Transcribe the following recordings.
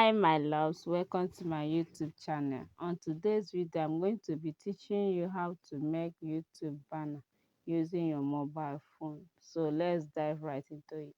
Hi my loves, welcome to my YouTube channel. On today's video I'm going to be teaching you how to make YouTube banner using your mobile phone. So let's dive right into it.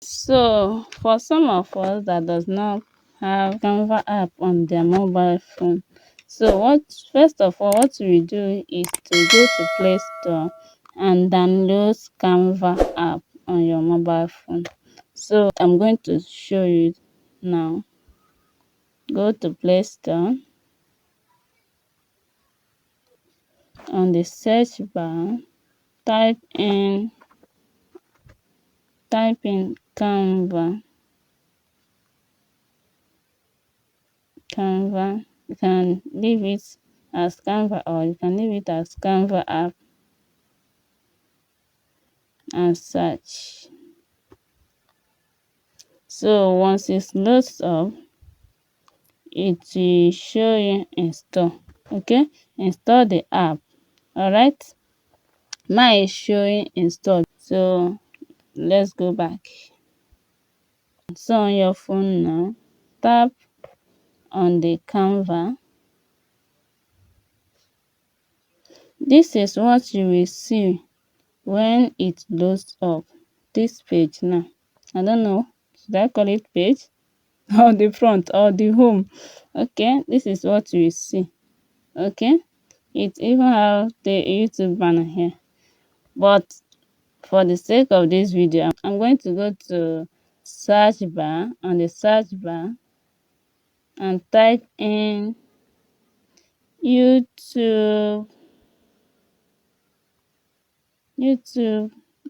So for some of us that does not have Canva app on their mobile phone, so first of all what we do is to go to Play Store and download Canva app on your mobile phone. So I'm going to show you now. Go to Play Store. On the search bar, type in Canva. You can leave it as Canva or you can leave it as Canva app and search. So once it loads up, it will show you install. Okay, install the app. All right, mine is showing installed. So let's go back. So on your phone now, tap on the Canva. This is what you will see when it loads up this page now. I don't know, should I call it page or the front or the home? Okay, this is what you will see. Okay, it even have the YouTube banner here, but for the sake of this video I'm going to go to search bar, on the search bar, and type in YouTube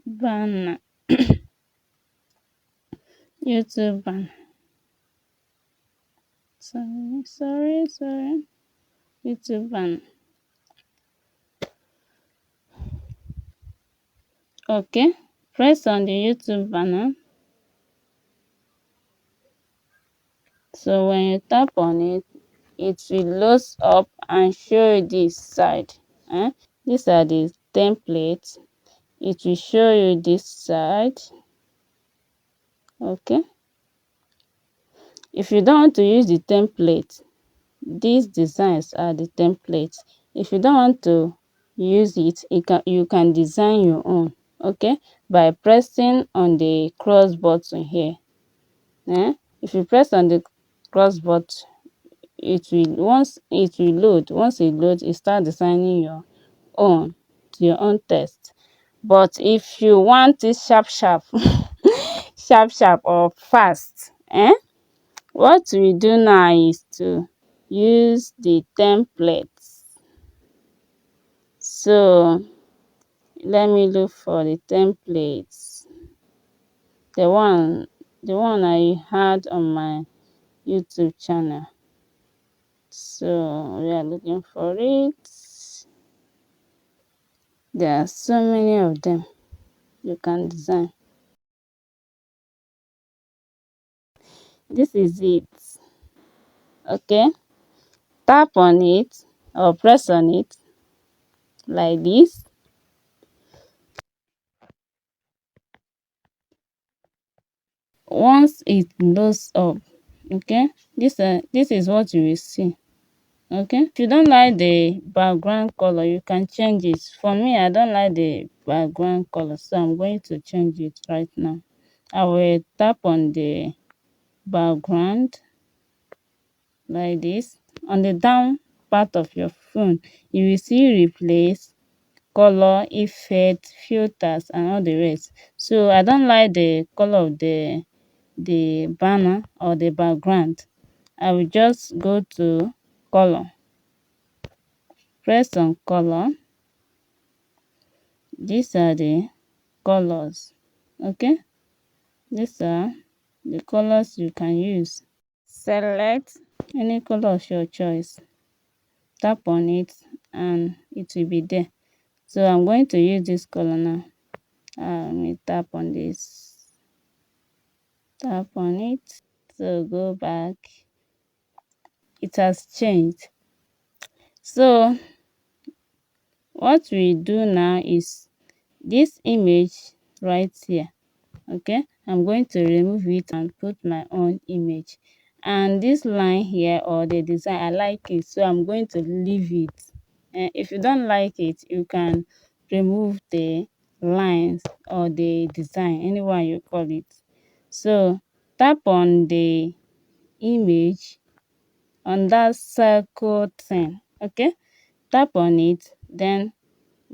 banner. YouTube banner. Sorry. YouTube banner. Okay, press on the YouTube banner. So when you tap on it, it will load up and show you this side. These are the templates. It will show you this side. Okay, if you don't want to use the template, these designs are the templates. If you don't want to use it, you can design your own. Okay, by pressing on the cross button here. If you press on the cross button, once it loads, you start designing your own to your own taste. But if you want it sharp sharp or fast, what we do now is to use the templates. So let me look for the templates, the one I had on my YouTube channel. So we are looking for it. There are so many of them you can design. This is it. Okay, tap on it or press on it like this. Once it loads up, okay, this is what you will see. Okay, if you don't like the background color, you can change it. For me, I don't like the background color, so I'm going to change it right now. I will tap on the background like this. On the down part of your phone, you will see replace, color, effect, filters, and all the rest. So I don't like the color of the banner or the background. I will just go to color, press on color. These are the colors. Okay, these are the colors you can use. Select any color of your choice, tap on it, and it will be there. So I'm going to use this color now. Let me tap on this, tap on it. So go back, it has changed. So what we do now is this image right here. Okay, I'm going to remove it and put my own image. And this line here, or the design, I like it, so I'm going to leave it. If you don't like it, you can remove the lines or the design, anyone you call it. So tap on the image, on that circle thing, okay? Tap on it, then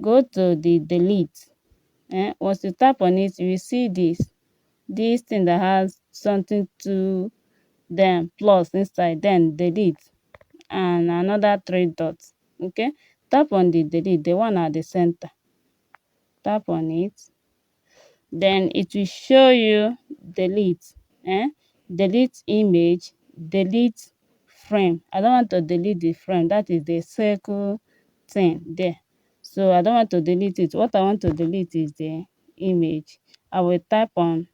go to the delete. Once you tap on it, you will see this thing that has something to then plus inside, then delete, and another three dots. Okay, tap on the delete, the one at the center. Tap on it, then it will show you delete. Delete image, delete frame. I don't want to delete the frame, that is the circle thing there, so I don't want to delete it. What I want to delete is the image. I will tap on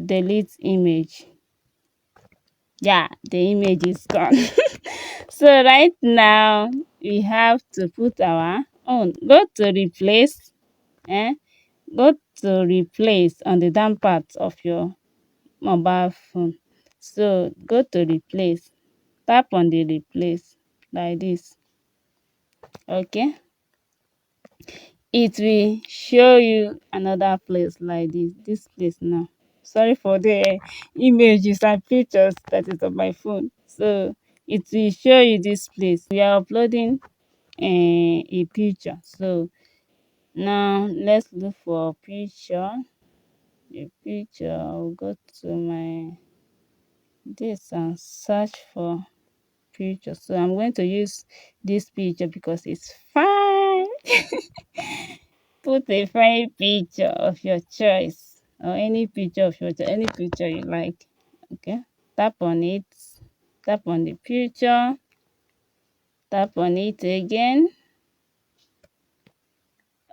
delete image. Yeah, the image is gone. So right now we have to put our own. Go to replace. eh Go to replace on the down part of your mobile phone. So go to replace, tap on the replace like this. Okay, it will show you another place like this place now. Sorry for the images and pictures that is on my phone. So it will show you this place. We are uploading a picture. So now let's look for a picture. I'll go to my this and search for picture. So I'm going to use this picture because it's fine. Put a fine picture of your choice, or any picture of your choice, any picture you like. Okay, tap on it, tap on the picture, tap on it again.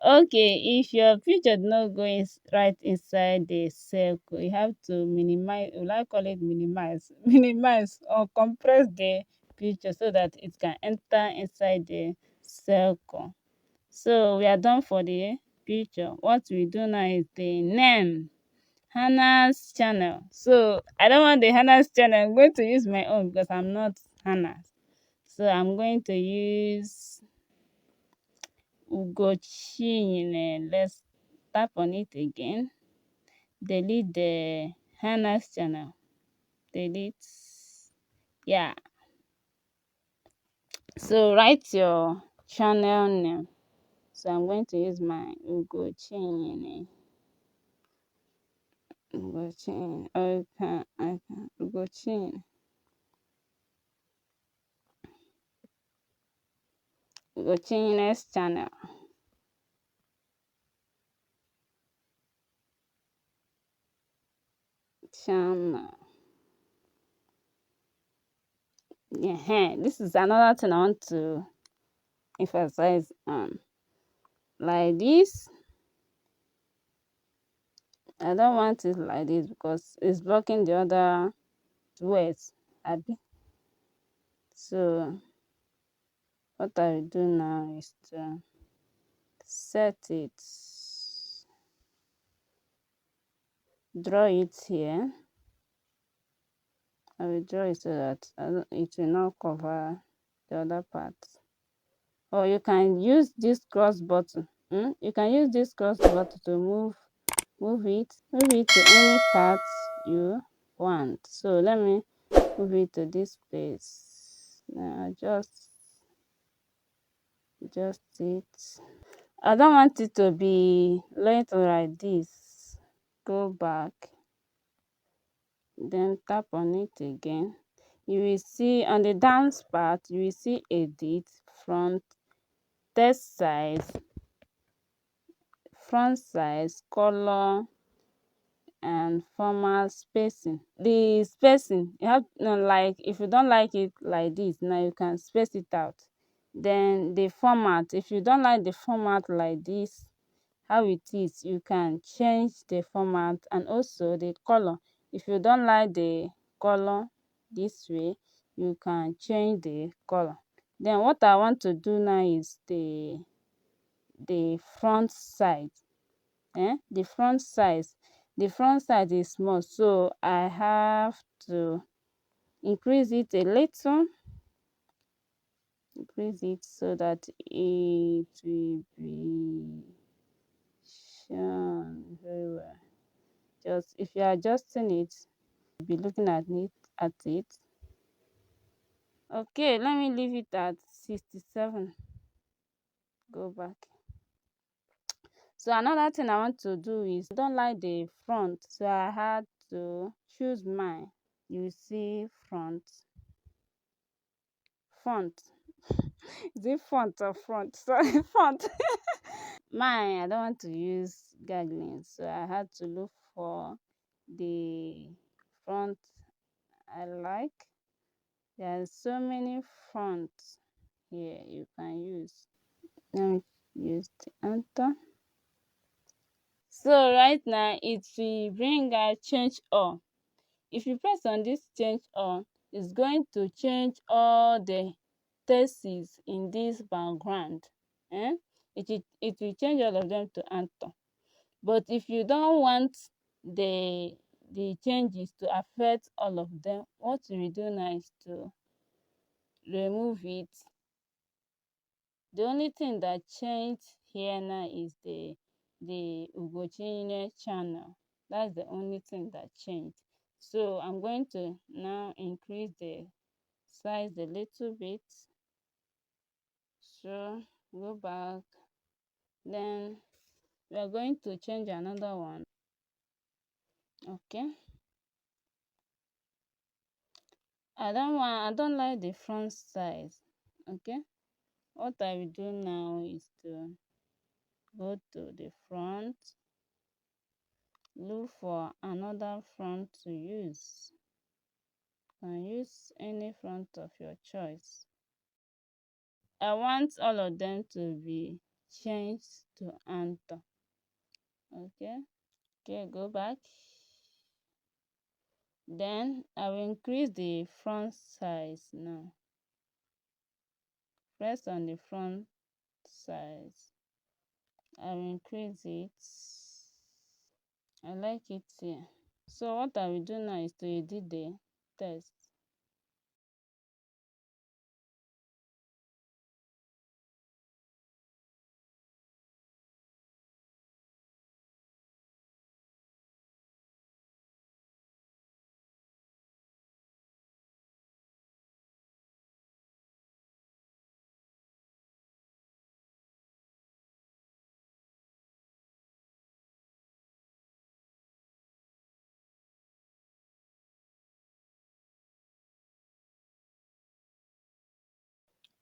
Okay, if your picture not going right inside the circle, you have to minimize, will I call it minimize, minimize or compress the picture so that it can enter inside the circle. So we are done for the picture. What we do now is the name, Hannah's channel. So I don't want the Hannah's channel. I'm going to use my own because I'm not Hannah. So I'm going to use Ugochine. Let's tap on it again. Delete the Hannah's channel. Delete. Yeah. So write your channel name. So I'm going to use my Ugochine. Ugochine. Okay. Ugochine. Ugochine's channel. Channel. Yeah, this is another thing I want to emphasize on. Like this, I don't want it like this because it's blocking the other words. So what I will do now is to set it, draw it here. I will draw it so that it will not cover the other part. Or you can use this cross button. You can use this cross button to move it to any part you want. So let me move it to this place. Now just it. I don't want it to be length like this. Go back, then tap on it again. You will see on the down part, you will see edit, front, text size, color, and format spacing. The spacing, you have like, if you don't like it like this, now you can space it out. Then the format, if you don't like the format like this, how it is, you can change the format. And also the color, if you don't like the color this way, you can change the color. Then what I want to do now is the front side, the front size. the front side is small, so I have to increase it a little. Increase it so that it will be shown very well. Just if you are adjusting it, be looking at it. Okay, let me leave it at 67. Go back. So another thing I want to do is, I don't like the front, so I had to choose mine. You see font. Is it font or front? Sorry, font. Mine, I don't want to use gargling, so I had to look for the font I like. There are so many fonts here you can use. Let me use the enter. So right now it will bring out change all. If you press on this change all, it's going to change all the texts in this background. It will change all of them to enter. But if you don't want the changes to affect all of them, what you will do now is to remove it. The only thing that changed here now is the Ugochine channel. That's the only thing that changed. So I'm going to now increase the size a little bit. So go back. Then we are going to change another one. Okay. I don't like the front size. Okay. What I will do now is to go to the front, look for another front to use. You can use any front of your choice. I want all of them to be changed to enter. Okay. Go back. Then I will increase the front size now. Press on the front size. I will increase it. I like it here. So what I will do now is to edit the text.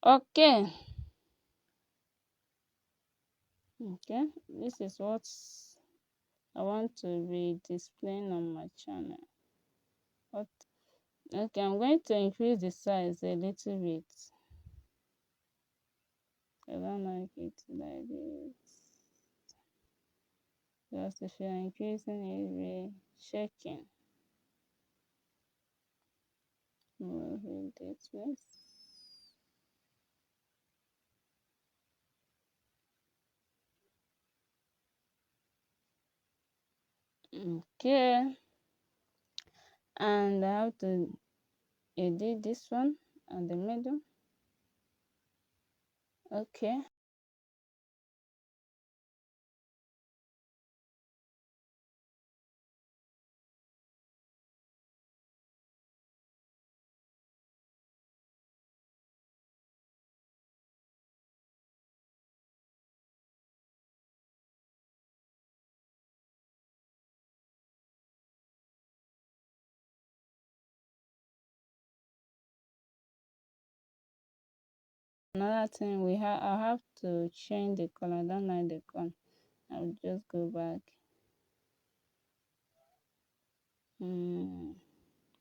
Okay. This is what I want to be displaying on my channel. Okay, I'm going to increase the size a little bit. I don't like it like this. Just if you're increasing it, be checking. Move it this way. Okay. And I have to edit this one and the middle. Okay. Another thing I have to change the color. I don't like the color. I'll just go back.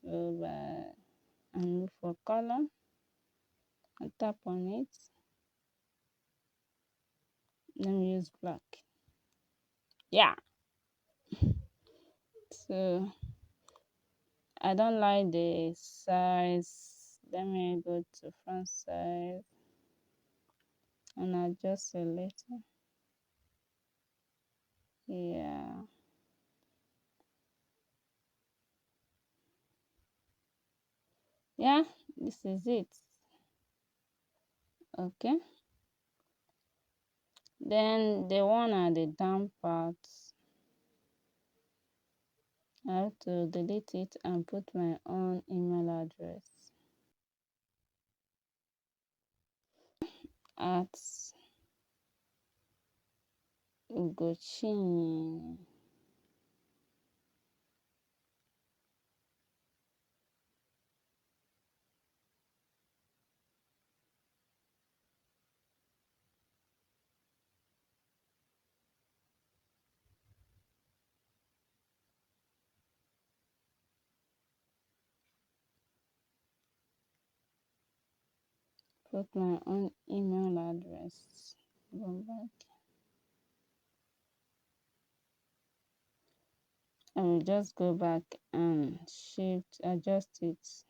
Go back and look for color and tap on it. Let me use black. Yeah. So I don't like the size. Let me go to front size and adjust a little. Yeah. Yeah, this is it. Okay, then the one at the down part, I have to delete it and put my own email address at Ugochin. Put my own email address. Go back. I will just go back and shift adjust it.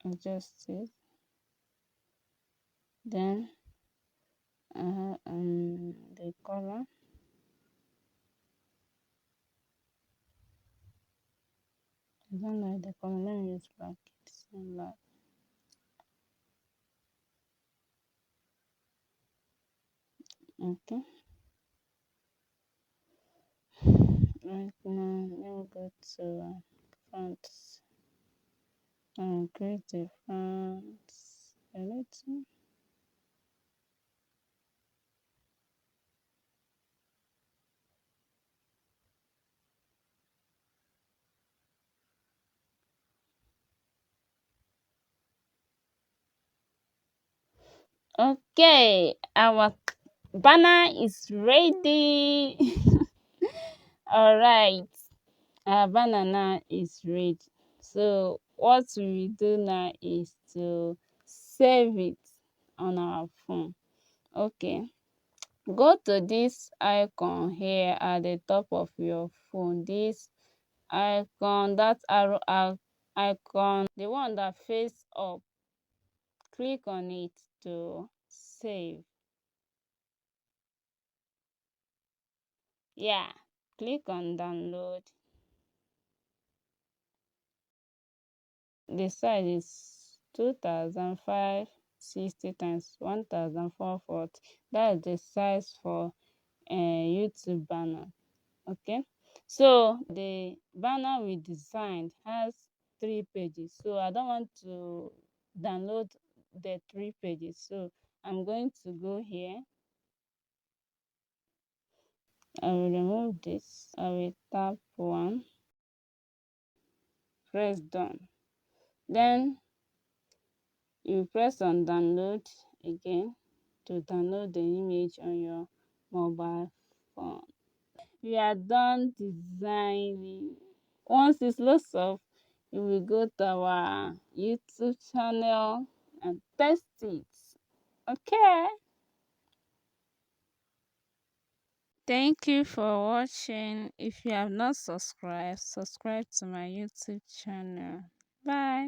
Adjust it. Then the color. I don't like the color. Let me use black. It's not black. Okay. Right now, let me go to fonts. Create a font. Select. Okay, our banner is ready. All right, our banner now is ready. So what we do now is to save it on our phone. Okay, go to this icon here at the top of your phone. This icon, that arrow icon, the one that face up, click on it to save. Yeah, click on download. The size is 2560 times 1440. That's the size for YouTube banner. Okay, so the banner we designed has 3 pages, so I don't want to download the 3 pages, so I'm going to go here. I will remove this. I will tap one, press done. Then you press on download again to download the image on your mobile phone. We are done designing. Once it's loads up, you will go to our YouTube channel and test it. Okay. Thank you for watching. If you have not subscribed, subscribe to my YouTube channel. Bye.